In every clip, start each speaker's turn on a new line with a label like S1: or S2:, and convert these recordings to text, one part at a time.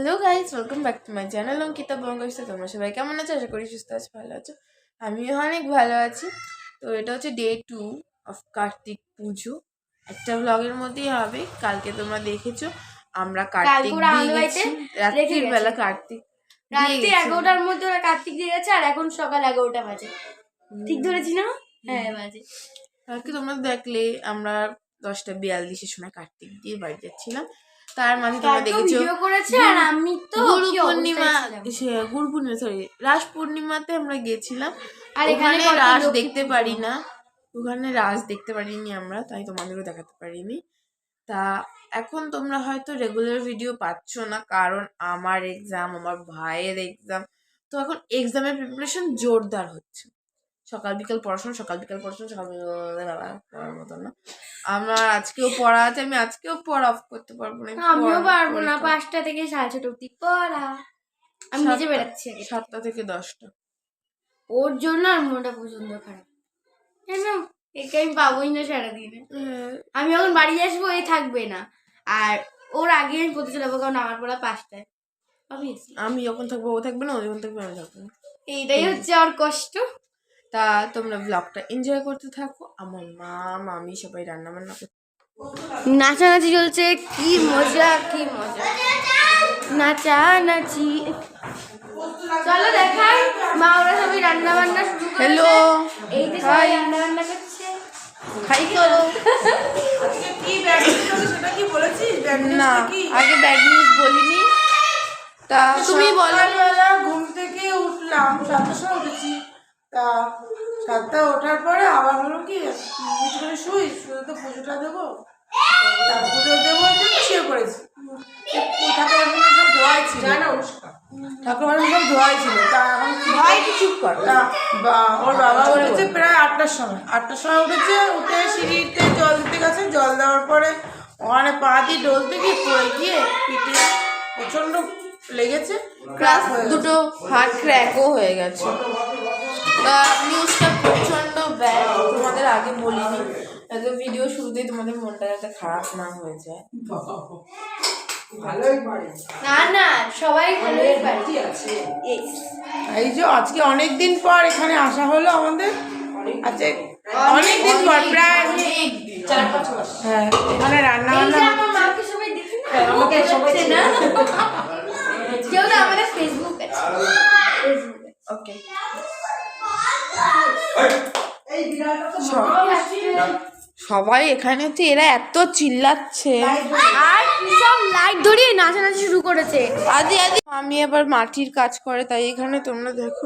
S1: Hello guys, welcome back to my channel Ankita Bongs. তোমরা সবাই কেমন আছো? আশা করি সুস্থ আছো, ভালো আছো। আমিও অনেক ভালো আছি। তো এটা হচ্ছে ডে 2 অফ কার্তিক পুজো। একটা ব্লগের মধ্যেই হবে। কালকে তোমরা দেখেছো আমরা কার্তিক দিয়ে গেছি, রাত্রির বেলা কার্তিক
S2: রাত্রি 11টার মধ্যে ওরা কার্তিক দিয়ে গেছে, আর এখন সকাল 11টা বাজে। ঠিক ধরেছি না? হ্যাঁ বাজে।
S1: কালকে তোমরা দেখলে আমরা 10:42-এর সময় কার্তিক দিয়ে বাড়ি যাচ্ছিলাম। তার মাঝে তোমরা দেখেছো
S2: আর আমি তো
S1: গুরু পূর্ণিমা রাস পূর্ণিমাতে আমরা গেছিলাম, আর এখানে রাস দেখতে পারি না, ওখানে রাস দেখতে পারিনি আমরা, তাই তোমাদেরও দেখাতে পারিনি। তা এখন তোমরা হয়তো রেগুলার ভিডিও পাচ্ছ না, কারণ আমার এক্সাম, আমার ভাইয়ের এক্সাম। তো এখন এক্সামের প্রিপারেশন জোরদার হচ্ছে। সকাল বিকাল পড়াশোনা, সকাল বিকাল পড়ার মতো না। আমার আজকেও পড়া আছে, আমি আজকেও পড়া অফ করতে পারবো না।
S2: আমিও পারবো না। 5টা থেকে 6:30 অব্দি পড়া। আমি নিজে বেড়াচ্ছি
S1: 7টা থেকে 10টা।
S2: ওর জন্য আর মনটা পছন্দ খারাপ। কেন? একে আমি পাবোই না সারাদিনে। আমি যখন বাড়ি আসবো এ থাকবে না, আর ওর আগে আমি পড়তে চলে যাবো, কারণ আমার পড়া 5টায়।
S1: আমি যখন থাকবো ও থাকবে না, ও যখন থাকবে আমি থাকবো না।
S2: এইটাই হচ্ছে ওর কষ্ট।
S1: তা তোমরা ব্লগটা এনজয় করতে থাকো। আমার মা মামি সবাই রান্না বান্না করতে,
S2: নাচানাচি চলছে। কি মজা, কি মজা নাচানাচি। চলো দেখাই, মা ওরা সবাই রান্না বান্না শুরু করেছে।
S1: হ্যালো,
S2: এই যে সবাই রান্না বান্না করছে।
S1: হাই করো।
S3: কি ব্যাড নিউজ সেটা কি বলেছিস?
S1: না, আগে ব্যাড নিউজ বলিনি। তা তুমি বলো।
S3: ঘুম থেকে উঠলাম, 7টার সময় উঠেছি। তা 7টা ওঠার পরে আবার হলো কি করে শুই তো পুজোটা দেবো, তা পুজো দেবো শুয়ে পড়েছি। ঠাকুর সব ধোয়াই ছিল, ঠাকুর সব ধোয়াই ছিল। তা এখন
S1: ভাই চুপ কর।
S3: তা ওর বাবা উঠেছে প্রায় 8টার সময়। 8টার সময় উঠেছে, উঠে সিঁড়িতে জল দিতে গেছে। জল দেওয়ার পরে ওখানে পা দিয়ে ডলতে গিয়ে পড়ে গিয়ে পিঠে প্রচণ্ড লেগেছে,
S1: প্লাস দুটো হার্ট ক্র্যাকও হয়ে গেছে। তা নিউজটা প্রচণ্ড ব্যাড, তোমাদের আগে বলিনি। এত ভিডিও শুরুতেই তোমাদের মনটা যাতে খারাপ না হয়ে যায়।
S2: না না, সবাই ভালোই পারে।
S3: এই যে আজকে অনেকদিন পর এখানে আসা হলো আমাদের। আজকে অনেকদিন পর, প্রায় 4-5 মাস। হ্যাঁ, এখানে রান্না বান্না
S2: আমার মাকে সবাই দেখি না, আমাকে সবাই চেনে না। কেউ না, আমাদের ফেসবুক আছে।
S1: ওকে, সবাই এখানে হচ্ছে, এরা এত চিল্লাচ্ছে
S2: আর সব লাইট ধরিয়ে নাচানাচি শুরু করেছে।
S1: আদি আমি আবার মাটির কাজ করে, তাই এখানে তোমরা দেখো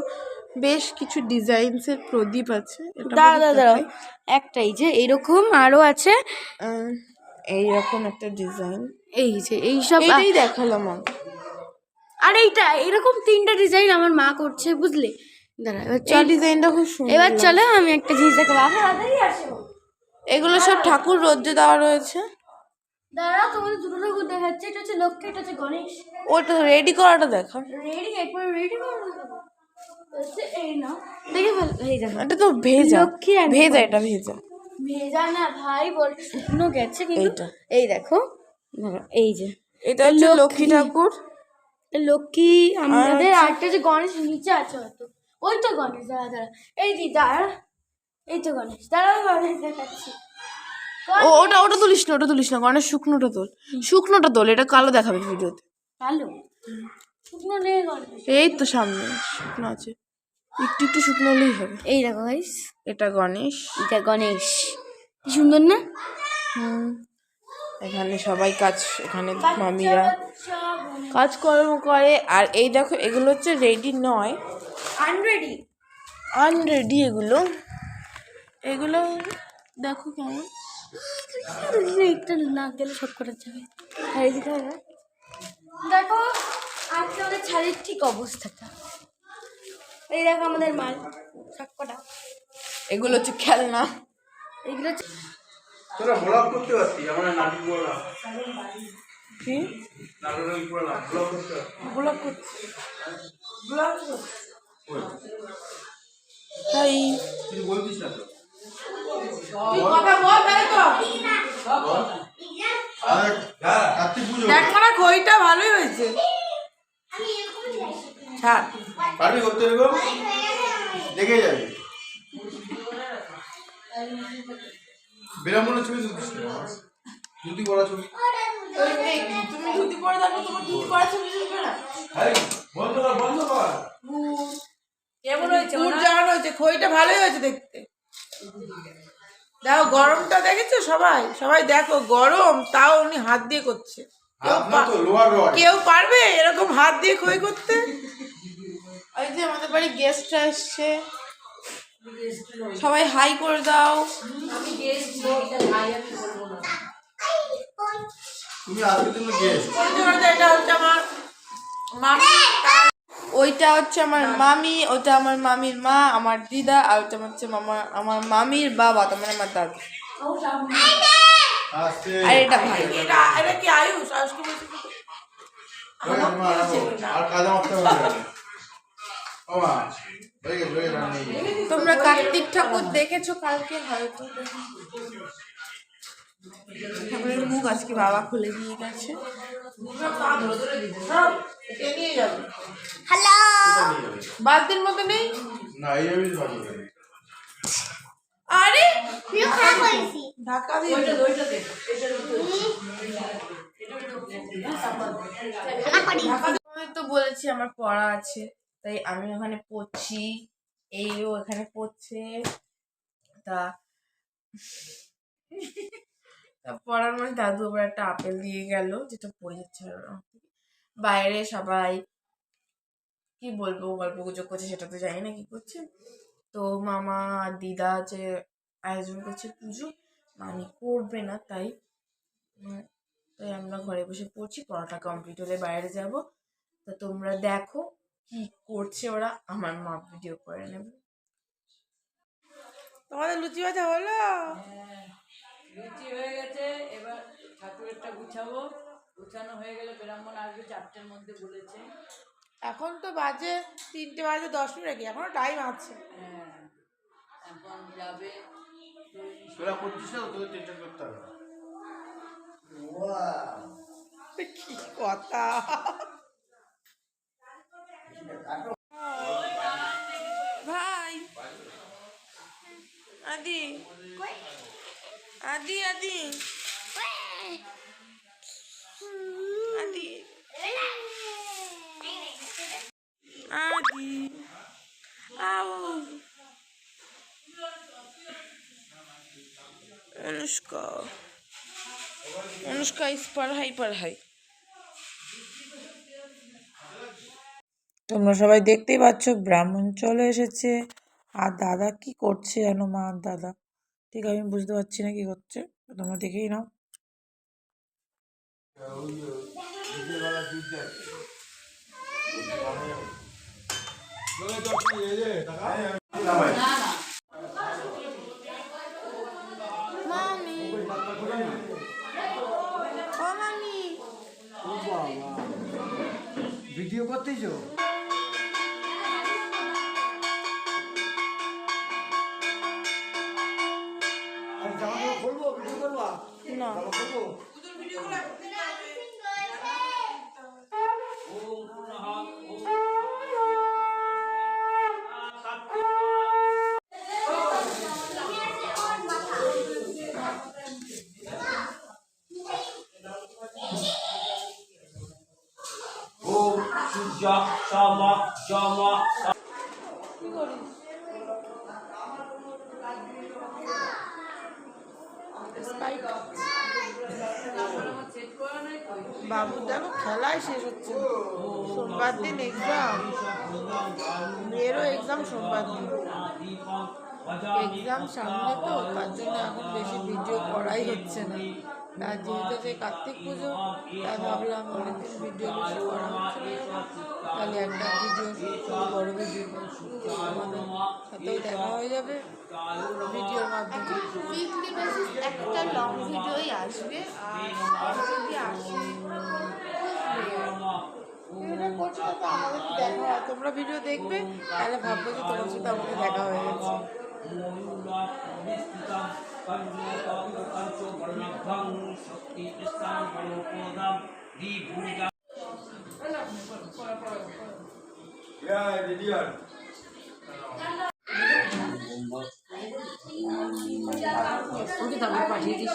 S1: বেশ কিছু ডিজাইনসের প্রদীপ আছে।
S2: দাঁড়া, একটাই যে এইরকম আরো আছে,
S1: এইরকম একটা ডিজাইন।
S2: এই যে এইসব
S1: এইটাই দেখালাম আমি।
S2: আর এইটা এরকম 3টা ডিজাইন আমার মা করছে, বুঝলে? দাঁড়া, এবার
S1: এই ডিজাইনটা খুব সুন্দর।
S2: এবার চলো আমি একটা জিনিস দেখাবো।
S1: এগুলো সব ঠাকুর রোদ্রে দেওয়া রয়েছে।
S2: দাঁড়াও, তোমাদের দুটো ঠাকুর দেখাচ্ছে। এটা হচ্ছে লক্ষ্মী, এটা হচ্ছে গণেশ।
S1: ওটা রেডি করাটা দেখা।
S2: রেডি, একবার রেডি করো। এই না, দেখে ভালো। এই দেখো,
S1: এটা তো ভেজা,
S2: লক্ষ্মী আর
S1: ভেজা, এটা ভেজা।
S2: ভেজা না ভাই, বলতে শুকনো গেছে কিন্তু। এই দেখো, এই যে
S1: এটা হচ্ছে লক্ষ্মী ঠাকুর,
S2: লক্ষ্মী আমাদের। আরেকটা যে গণেশ নিচে আছে হয়তো, ওই তো গণেশ। দাঁড়া, এই দি দাঁড়া, এই তো গণেশ। দাঁড়াও, গণেশ দেখাচ্ছি।
S1: ওটা তুলিস না, গণেশ শুকনোটা তোল, এটা কালো দেখাবে ভিডিওতে।
S2: কালো শুকনো নেই গণেশ,
S1: এই তো সামনে শুকনো আছে, একটু শুকনো হলেই হবে।
S2: এই দেখো গাইস,
S1: এটা গণেশ,
S2: এটা গণেশ। কি সুন্দর না?
S1: এখানে সবাই এখানে মামিরা কাজকর্ম করে। আর এই দেখো, এগুলো হচ্ছে রেডি নয়, আনরেডি। এগুলো দেখো কেমন।
S2: একটা না গেলে সব করা যাবে। দেখো আজকে আমাদের ছাদের ঠিক অবস্থাটা। এই দেখো আমাদের মাল সবকটা।
S1: এগুলো হচ্ছে খেলনা।
S2: এগুলো
S4: তোরা ব্লগ করতে পারতি, আমরা নাটক বললাম
S1: কি
S4: নাটক বললাম ব্লগ করতে পারতি,
S3: ব্লগ করছি, ব্লগ
S1: তাই
S4: কিছু বলতিস না তো?
S3: তুই কথা বল তাহলে তো।
S4: আর কার্তিক পুজো
S3: দেখ মানে খইটা ভালোই হয়েছে। ছাড়।
S4: পারবি করতে এরকম দেখে যাবি বিরামনের ছবি তুলছিস যদি বড় ছবি
S1: তুমি ধুতি পরে থাকো, তোমার ধুতি পরা ছবি তুলবে না?
S4: বন্ধ কর
S3: কেমন হয়েছে? পুর জানানো হয়েছে, খইটা ভালোই হয়েছে দেখতে। দেখো গরমটা দেখেছো সবাই, সবাই দেখো গরম, তাও উনি হাত দিয়ে করছে। কেউ পারবে এরকম হাত দিয়ে খই করতে?
S1: ওই যে আমাদের বাড়ি গেস্টরা এসছে, সবাই হাই করে দাও।
S4: তুমি আজকে তুমি গেস্ট।
S3: এটা হচ্ছে আমার মামি,
S1: ওইটা হচ্ছে আমার মামি, ওটা আমার মামির মা, আমার দিদা, আর ওটা হচ্ছে আমার মামির বাবা, তার মানে আমার দাদু। আর এটা ভাই।
S3: এটা কি আয়ুষ? আয়ুষকে বলছি
S4: আর কাদা মারতে হবে না। ও মা হয়ে গেছে।
S1: তোমরা কার্তিক ঠাকুর দেখেছো কালকে হয়তো? ঠাকুরের মুখ আজকে বাবা খুলে দিয়ে গেছে।
S2: হ্যালো
S1: বালতির মতো নেই?
S4: না এই আমি ভালো করি।
S1: আরে
S3: ঢাকা দিয়ে
S1: আমি তো বলেছি আমার পড়া আছে, তাই আমি ওখানে পড়ছি, এইও এখানে পড়ছে। তা পড়ার মধ্যে দাদু আবার একটা আপেল দিয়ে গেল, যেটা পড়ে যাচ্ছে। বাইরে সবাই কি বলবো গল্প গুজব করছে, সেটা তো জানি না কি করছে। তো মামা আর দিদা যে আয়োজন করছে পুজো, মামি করবে না, তাই তাই আমরা ঘরে বসে পড়ছি। পড়াটা কমপ্লিট হলে বাইরে যাব। তো তোমরা দেখো কি করছে ওরা, আমার মা ভিডিও করে নেবে।
S3: তোমাদের লুচি ভাজা হলো?
S5: লুচি হয়ে গেছে, এবার ঠাকুরেরটা গুছাবো। গুছানো হয়ে গেলে ব্রাহ্মণ আসবে 4টের মধ্যে বলেছে।
S3: এখন তো বাজে 3টে বাজে 10 মিনিট, আগে এখনো টাইম আছে।
S5: হ্যাঁ এখন যাবে।
S4: তোরা করছিস না, তোদের টেনশন করতে হবে না।
S3: কি কথা!
S1: ভাই আদি আদি আদি আদি আদি আও অনুষ্কা অনুষ্কা ইস পড়াই পড়াই।
S3: তোমরা সবাই দেখতেই পাচ্ছ ব্রাহ্মণ চলে এসেছে। আর দাদা কি করছে জানো, মা আর দাদা, ঠিক আমি বুঝতে পারছি না কি করছে, তোমরা দেখেই নাও।
S1: মামি ও মামি
S6: ভিডিও করতেইছো? আমি জামা কাপড় খুলবো, ভিডিও করবা?
S1: না
S6: জামা খুলবো?
S3: বাবু দেখো খেলায় শেষ হচ্ছে, সোমবার দিন এক্সাম, মেয়েরও এক্সাম সোমবার দিন। এক্সাম সামনে তো, তার জন্য এখন বেশি ভিডিও করাই হচ্ছে না। আর যেহেতু যে কার্তিক পুজো, তাই ভাবলাম অনেকদিন ভিডিও বেশি করা হচ্ছে না, তাহলে একটা ভিডিও বড় ভিডিও আমাদের সাথেও দেখা হয়ে যাবে ভিডিওর মাধ্যমে।
S1: উইকলি বেসিস একটা লং ভিডিওই আসবে, আর যদি আসে
S3: দেখা হয়, তোমরা ভিডিও দেখবে তাহলে ভাববে যে তোমার সাথে আমাদের দেখা হয়ে গেছে।
S5: ওকে তারপরে পাঠিয়ে দিস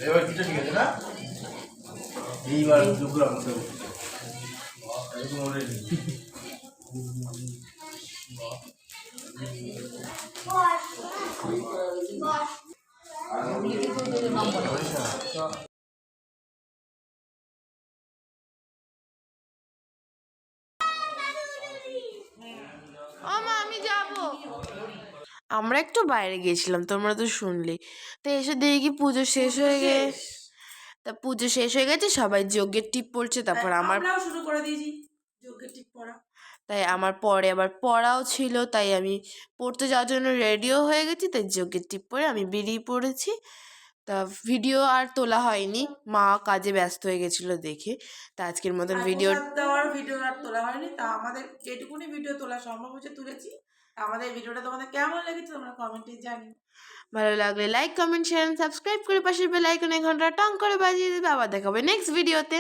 S4: এবার কিছু ঠিক আছে না এইবার দুপুর
S1: মা আমি যাব। আমরা একটু বাইরে গিয়েছিলাম, তোমরা তো শুনলে। তো এসে দেখি পুজো শেষ হয়ে গেছে। তা পুজো শেষ হয়ে গেছে, সবাই যজ্ঞের টিপ পড়ছে। তারপর
S3: আমরাও শুরু করে দিয়েছি যজ্ঞের টিপ পড়া।
S1: তাই আমার পরে আবার পড়াও ছিল, তাই আমি পড়তে যাওয়ার জন্য রেডিও হয়ে গেছি। তাই যজ্ঞের টিপ পরে আমি বেরিয়ে পড়েছি। তা ভিডিও আর তোলা হয়নি, মা কাজে ব্যস্ত হয়ে গেছিলো দেখে। তা আজকের মতন ভিডিও
S3: দেওয়ার ভিডিও আর তোলা হয়নি। তা আমাদের যেটুকুনি ভিডিও তোলা সম্ভব হচ্ছে তুলেছি। আমাদের ভিডিওটা তোমাদের কেমন লেগেছে তোমরা কমেন্টে জানিও।
S1: ভালো লাগলে লাইক কমেন্ট শেয়ার সাবস্ক্রাইব করে পাশের বেল আইকনে ঘন্টা টং করে বাজিয়ে দেবে। আবার দেখা হবে নেক্সট ভিডিওতে।